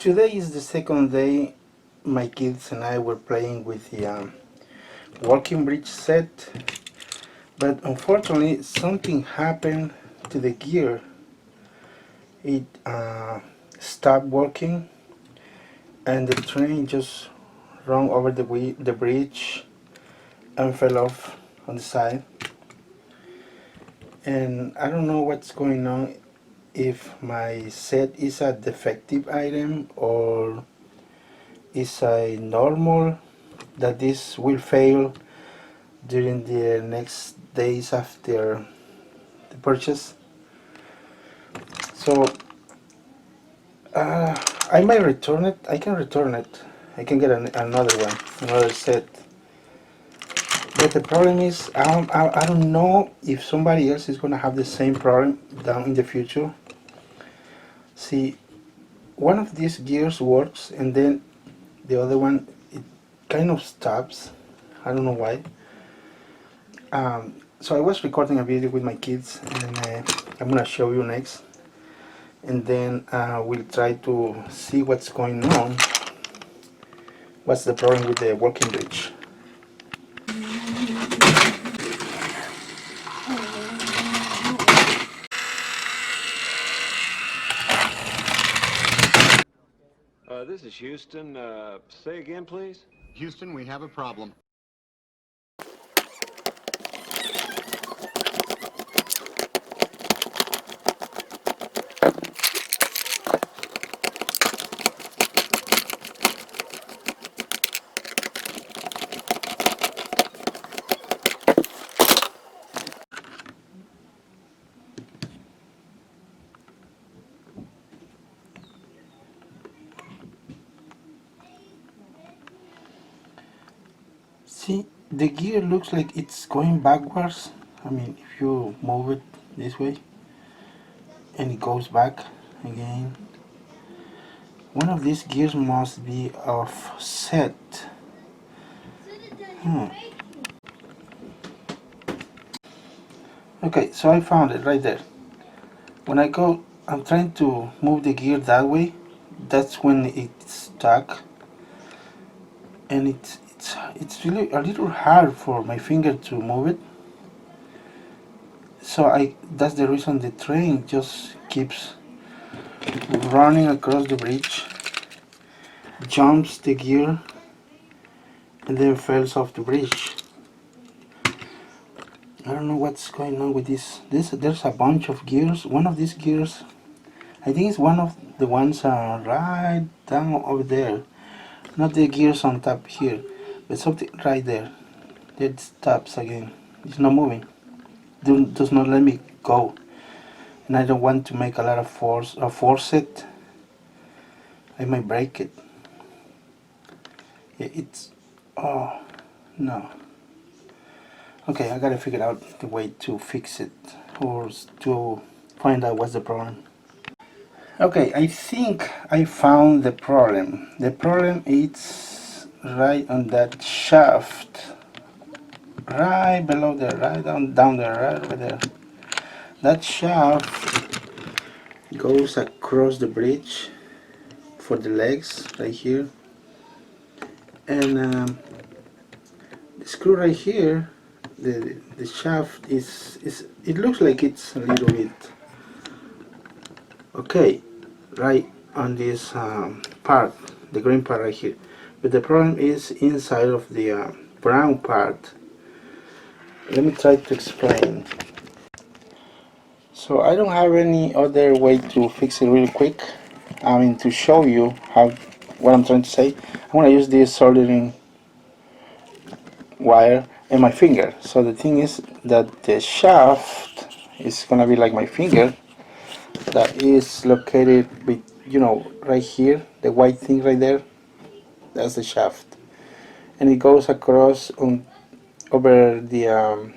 Today is the second day my kids and I were playing with the walking bridge set, but unfortunately something happened to the gear. It stopped working and the train just ran over the bridge and fell off on the side. And I don't know what's going on, if my set is a defective item or is a normal that this will fail during the next days after the purchase. So I might return it. I can return it. I can get another one, another set. But the problem is, I don't know if somebody else is gonna have the same problem down in the future. See, one of these gears works and then the other one, it kind of stops. I don't know why. So I was recording a video with my kids and I'm gonna show you next, and then we'll try to see what's going on, what's the problem with the walking bridge. This is Houston. Say again, please. Houston, we have a problem. See, the gear looks like it's going backwards. I mean, if you move it this way and it goes back again. One of these gears must be offset. Okay, so I found it right there. When I'm trying to move the gear that way, that's when it's stuck. And it's really a little hard for my finger to move it. So that's the reason the train just keeps running across the bridge, jumps the gear, and then falls off the bridge. I don't know what's going on with this. There's a bunch of gears. One of these gears, I think it's one of the ones right down over there. Not the gears on top here, but something right there. It stops again. It's not moving. Does not let me go. And I don't want to make a lot of force or force it. I might break it. Yeah, oh no. Okay, I gotta figure out the way to fix it or to find out what's the problem. Okay, I think I found the problem. The problem is right on that shaft, right below there, right down there, right over there. That shaft goes across the bridge for the legs right here, and the screw right here, the shaft is it looks like it's a little bit okay right on this part, the green part right here, but the problem is inside of the brown part. Let me try to explain. So I don't have any other way to fix it really quick. I mean, to show you what I'm trying to say, I'm going to use this soldering wire and my finger. So the thing is that the shaft is going to be like my finger, that is located with, right here, the white thing right there. That's the shaft, and it goes across over the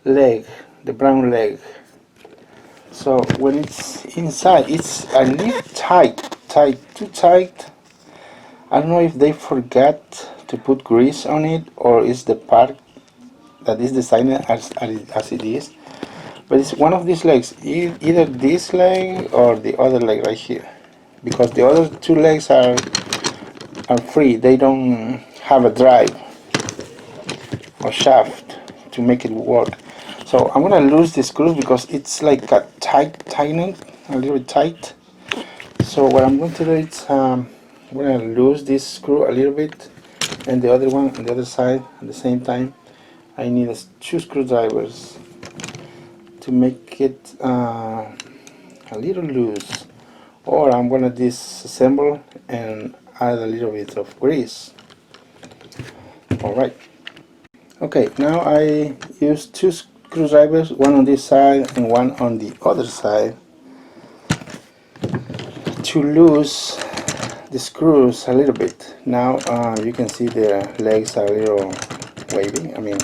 leg, the brown leg. So when it's inside, it's a little too tight. I don't know if they forgot to put grease on it, or is the part that is designed as it is. But it's one of these legs, either this leg or the other leg right here. because the other two legs are free. They don't have a drive or shaft to make it work. So I'm gonna lose the screws because it's like a tightening, a little bit tight. So what I'm going to do is I'm gonna lose this screw a little bit, and the other one on the other side at the same time. I need 2 screwdrivers to make it a little loose, or I'm gonna disassemble and add a little bit of grease. Alright, okay, now I use 2 screwdrivers, one on this side and one on the other side, to lose the screws a little bit. Now you can see the legs are a little wavy, I mean,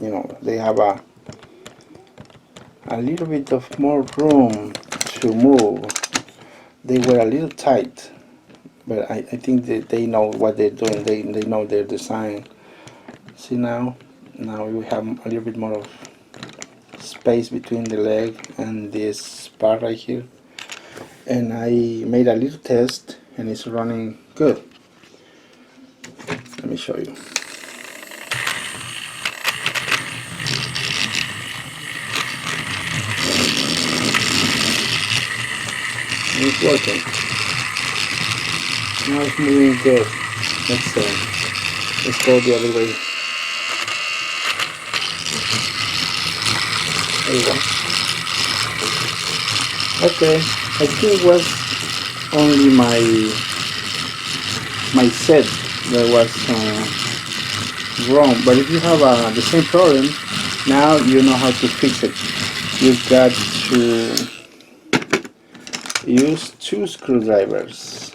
you know, they have a little bit of more room to move. They were a little tight, but I think that they know what they're doing. They know their design. See, now we have a little bit more of space between the leg and this part right here, and I made a little test and it's running good. Let me show you. It's working. Now it's moving good. Let's go the other way. There you go. Okay, I think it was only my set that was wrong, but if you have the same problem, now you know how to fix it. You've got to use 2 screwdrivers,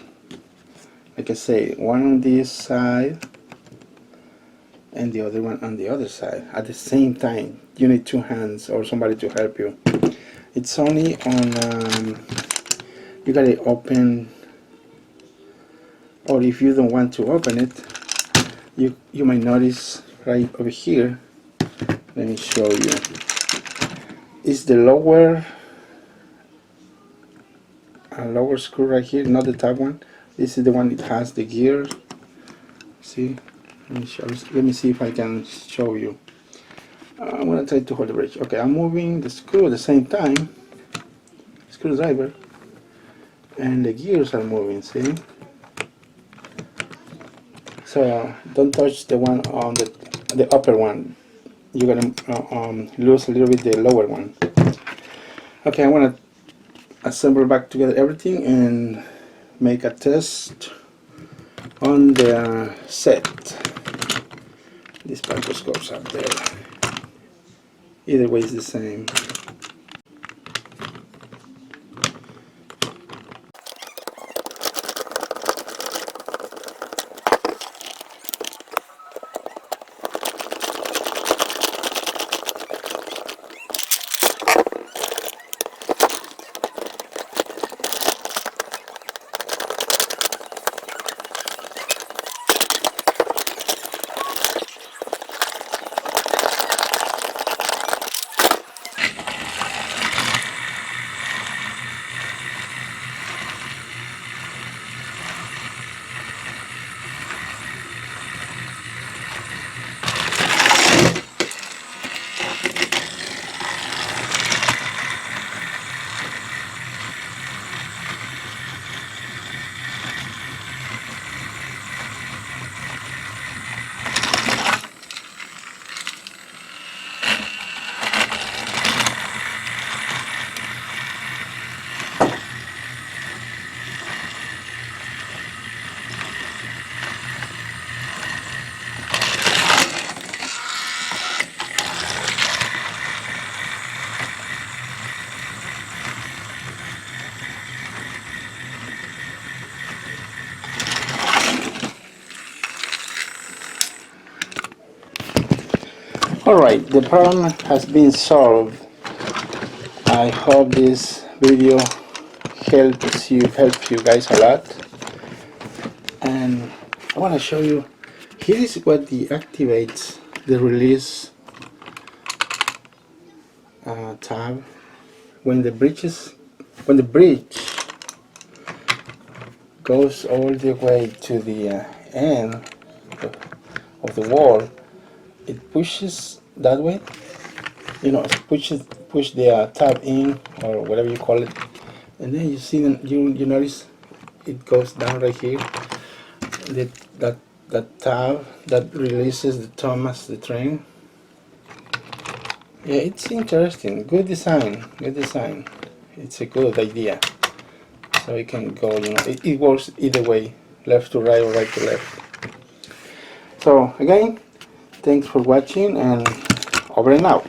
like I say, one on this side and the other one on the other side at the same time. You need 2 hands or somebody to help you. It's only on you gotta open, or if you don't want to open it, you might notice right over here. Let me show you. It's the lower screw right here, not the top one. This is the one that has the gear. See, let me see if I can show you. I'm gonna try to hold the bridge. Okay, I'm moving the screw at the same time, screwdriver, and the gears are moving. See, so don't touch the one on the upper one. You're gonna lose a little bit the lower one. Okay, I'm gonna assemble back together everything and make a test on the set. This part just goes up there. Either way is the same. Alright, the problem has been solved. I hope this video helps you guys a lot. And I want to show you, here is what activates the release tab when the bridge goes all the way to the end of the wall. It pushes that way, you know, push the tab in, or whatever you call it, and then you see, you notice it goes down right here. That tab that releases the Thomas, the train. Yeah, it's interesting. Good design. Good design. It's a good idea. So it can go, you know, it works either way, left to right or right to left. So again, thanks for watching, and over and out.